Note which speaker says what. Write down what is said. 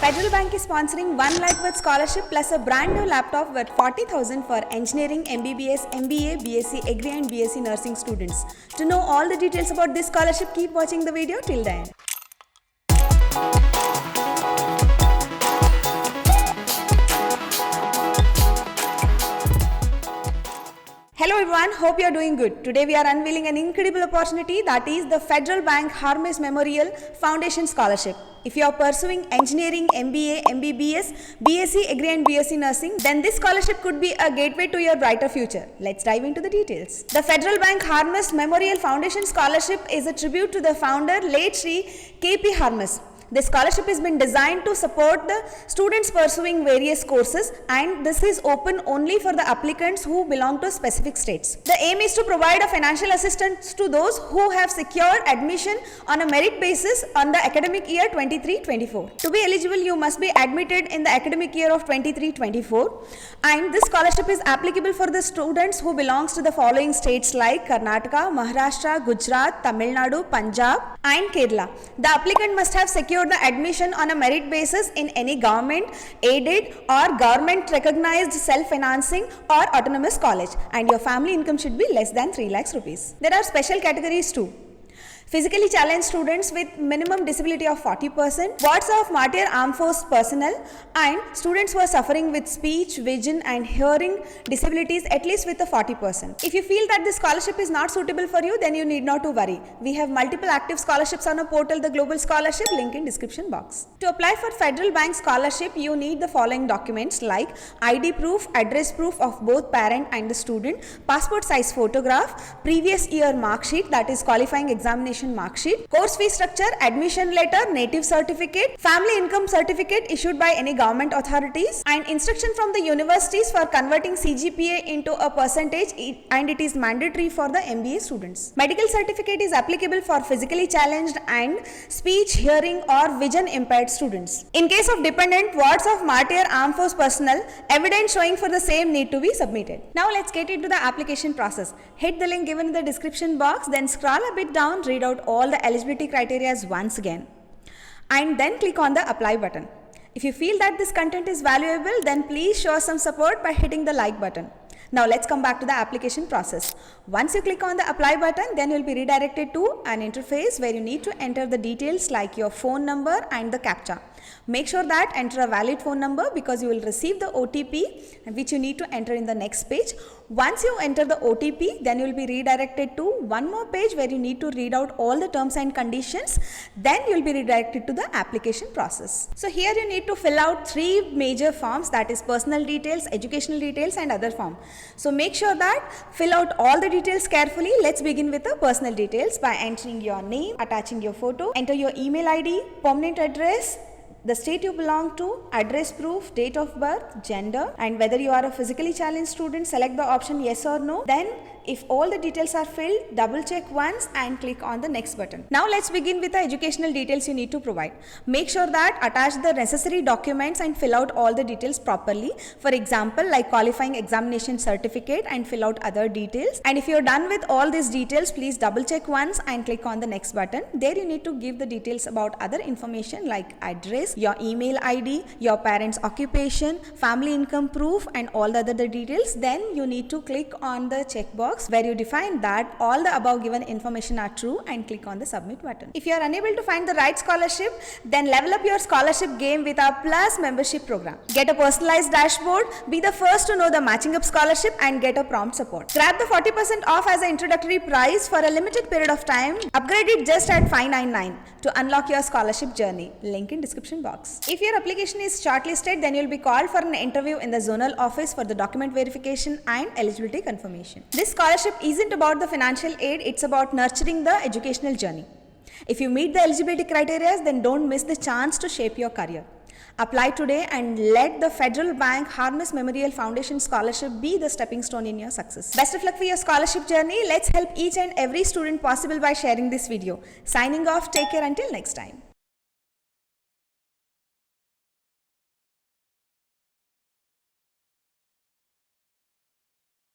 Speaker 1: Federal Bank is sponsoring 1 lakh worth scholarship plus a brand new laptop worth 40,000 for engineering, MBBS, MBA, BSc Agri and BSc Nursing students. To know all the details about this scholarship, keep watching the video till the end. Hello everyone, hope you are doing good. Today we are unveiling an incredible opportunity, that is the Federal Bank Hermes Memorial Foundation Scholarship. If you are pursuing engineering, MBA, MBBS, BSc Agri and BSc Nursing, then this scholarship could be a gateway to your brighter future. Let's dive into the details. The Federal Bank Hermes Memorial Foundation Scholarship is a tribute to the founder, late Shri K.P. Hermes. This scholarship has been designed to support the students pursuing various courses, and this is open only for the applicants who belong to specific states. The aim is to provide a financial assistance to those who have secured admission on a merit basis on the academic year 23-24. To be eligible, you must be admitted in the academic year of 23-24, and this scholarship is applicable for the students who belongs to the following states like Karnataka, Maharashtra, Gujarat, Tamil Nadu, Punjab and Kerala. The applicant must have secured the admission on a merit basis in any government aided or government recognized self-financing or autonomous college, and your family income should be less than 3 lakhs rupees. There are special categories too. Physically challenged students with minimum disability of 40%, wards of martyr armed force personnel, and students who are suffering with speech, vision and hearing disabilities at least with a 40%. If you feel that this scholarship is not suitable for you, then you need not to worry. We have multiple active scholarships on our portal, the Global Scholarship, link in description box. To apply for Federal Bank Scholarship, you need the following documents like ID proof, address proof of both parent and the student, passport size photograph, previous year mark sheet, that is qualifying examination mark sheet, course fee structure, admission letter, native certificate, family income certificate issued by any government authorities, and instruction from the universities for converting CGPA into a percentage, and it is mandatory for the MBA students. Medical certificate is applicable for physically challenged and speech, hearing or vision impaired students. In case of dependent, wards of martyr armed force personnel, evidence showing for the same need to be submitted. Now let's get into the application process. Hit the link given in the description box, then scroll a bit down, read out all the eligibility criteria once again, and then click on the apply button. If you feel that this content is valuable, then please show some support by hitting the like button. Now let's come back to the application process. Once you click on the apply button, then you will be redirected to an interface where you need to enter the details like your phone number and the CAPTCHA. Make sure that enter a valid phone number because you will receive the OTP which you need to enter in the next page. Once you enter the OTP, then you will be redirected to one more page where you need to read out all the terms and conditions. Then you will be redirected to the application process. So here you need to fill out 3 major forms, that is personal details, educational details and other form. So make sure that fill out all the details carefully. Let's begin with the personal details by entering your name, attaching your photo, enter your email ID, permanent address, the state you belong to, address proof, date of birth, gender, and whether you are a physically challenged student, select the option yes or no. Then if all the details are filled, double check once and click on the next button. Now let's begin with the educational details you need to provide. Make sure that attach the necessary documents and fill out all the details properly. For example, like qualifying examination certificate, and fill out other details. And if you're done with all these details, please double check once and click on the next button. There you need to give the details about other information like address, your email ID, your parents' occupation, family income proof and all the other details. Then you need to click on the checkbox where you define that all the above given information are true and click on the submit button. If you are unable to find the right scholarship, then level up your scholarship game with our Plus membership program. Get a personalized dashboard, be the first to know the matching up scholarship and get a prompt support. Grab the 40% off as an introductory price for a limited period of time. Upgrade it just at $599 to unlock your scholarship journey. Link in description box. If your application is shortlisted, then you will be called for an interview in the zonal office for the document verification and eligibility confirmation. This scholarship isn't about the financial aid, it's about nurturing the educational journey. If you meet the eligibility criteria, then don't miss the chance to shape your career. Apply today and let the Federal Bank Hermes Memorial Foundation Scholarship be the stepping stone in your success. Best of luck for your scholarship journey. Let's help each and every student possible by sharing this video. Signing off, take care until next time.